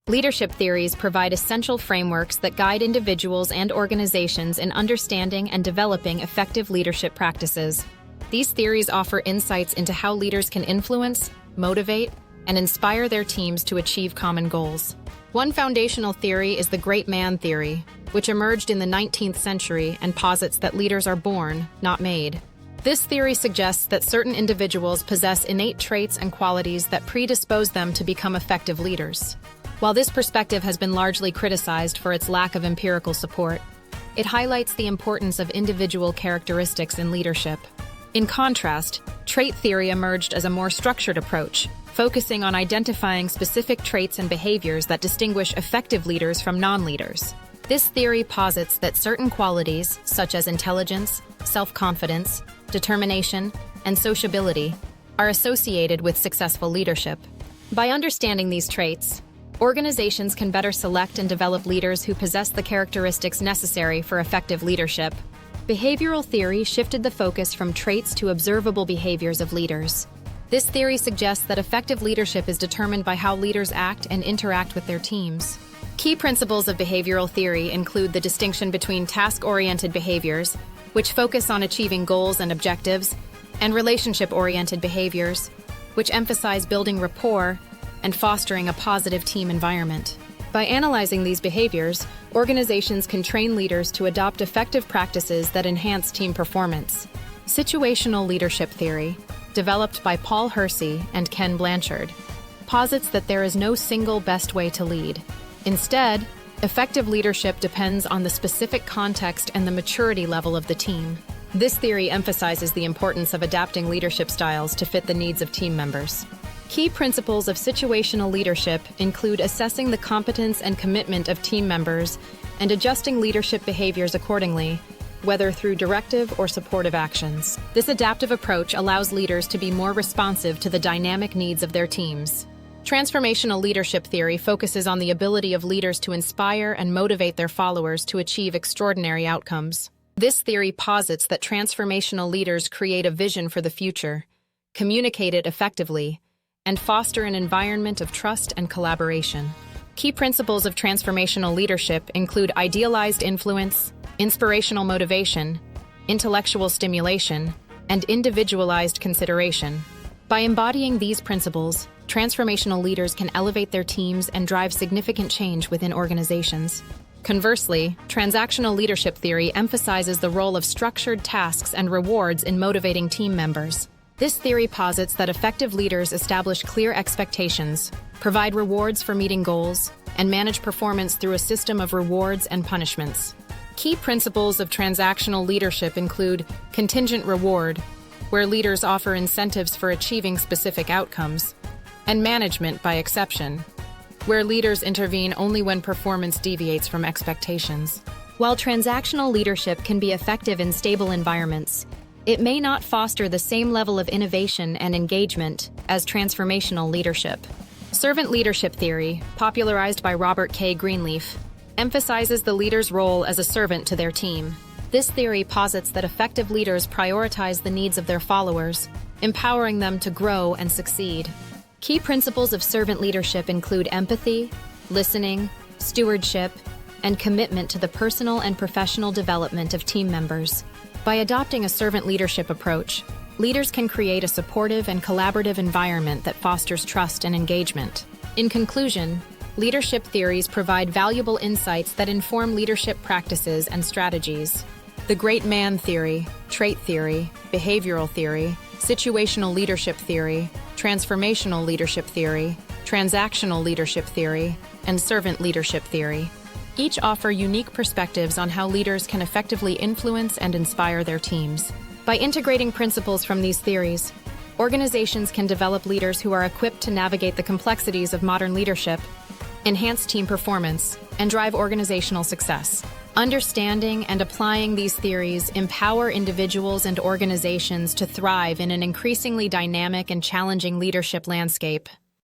Leadership theories provide essential frameworks that guide individuals and organizations in understanding and developing effective leadership practices. These theories offer insights into how leaders can influence, motivate, and inspire their teams to achieve common goals. One foundational theory is the great man theory, which emerged in the 19th century and posits that leaders are born, not made. This theory suggests that certain individuals possess innate traits and qualities that predispose them to become effective leaders. While this perspective has been largely criticized for its lack of empirical support, it highlights the importance of individual characteristics in leadership. In contrast, trait theory emerged as a more structured approach, focusing on identifying specific traits and behaviors that distinguish effective leaders from non-leaders. This theory posits that certain qualities, such as intelligence, self-confidence, determination, and sociability, are associated with successful leadership. By understanding these traits, organizations can better select and develop leaders who possess the characteristics necessary for effective leadership. Behavioral theory shifted the focus from traits to observable behaviors of leaders. This theory suggests that effective leadership is determined by how leaders act and interact with their teams. Key principles of behavioral theory include the distinction between task-oriented behaviors, which focus on achieving goals and objectives, and relationship-oriented behaviors, which emphasize building rapport and fostering a positive team environment. By analyzing these behaviors, organizations can train leaders to adopt effective practices that enhance team performance. Situational leadership theory, developed by Paul Hersey and Ken Blanchard, posits that there is no single best way to lead. Instead, effective leadership depends on the specific context and the maturity level of the team. This theory emphasizes the importance of adapting leadership styles to fit the needs of team members. Key principles of situational leadership include assessing the competence and commitment of team members and adjusting leadership behaviors accordingly, whether through directive or supportive actions. This adaptive approach allows leaders to be more responsive to the dynamic needs of their teams. Transformational leadership theory focuses on the ability of leaders to inspire and motivate their followers to achieve extraordinary outcomes. This theory posits that transformational leaders create a vision for the future, communicate it effectively, and foster an environment of trust and collaboration. Key principles of transformational leadership include idealized influence, inspirational motivation, intellectual stimulation, and individualized consideration. By embodying these principles, transformational leaders can elevate their teams and drive significant change within organizations. Conversely, transactional leadership theory emphasizes the role of structured tasks and rewards in motivating team members. This theory posits that effective leaders establish clear expectations, provide rewards for meeting goals, and manage performance through a system of rewards and punishments. Key principles of transactional leadership include contingent reward, where leaders offer incentives for achieving specific outcomes, and management by exception, where leaders intervene only when performance deviates from expectations. While transactional leadership can be effective in stable environments, it may not foster the same level of innovation and engagement as transformational leadership. Servant leadership theory, popularized by Robert K. Greenleaf, emphasizes the leader's role as a servant to their team. This theory posits that effective leaders prioritize the needs of their followers, empowering them to grow and succeed. Key principles of servant leadership include empathy, listening, stewardship, and commitment to the personal and professional development of team members. By adopting a servant leadership approach, leaders can create a supportive and collaborative environment that fosters trust and engagement. In conclusion, leadership theories provide valuable insights that inform leadership practices and strategies. The great man theory, trait theory, behavioral theory, situational leadership theory, transformational leadership theory, transactional leadership theory, and servant leadership theory each offer unique perspectives on how leaders can effectively influence and inspire their teams. By integrating principles from these theories, organizations can develop leaders who are equipped to navigate the complexities of modern leadership, enhance team performance, and drive organizational success. Understanding and applying these theories empower individuals and organizations to thrive in an increasingly dynamic and challenging leadership landscape.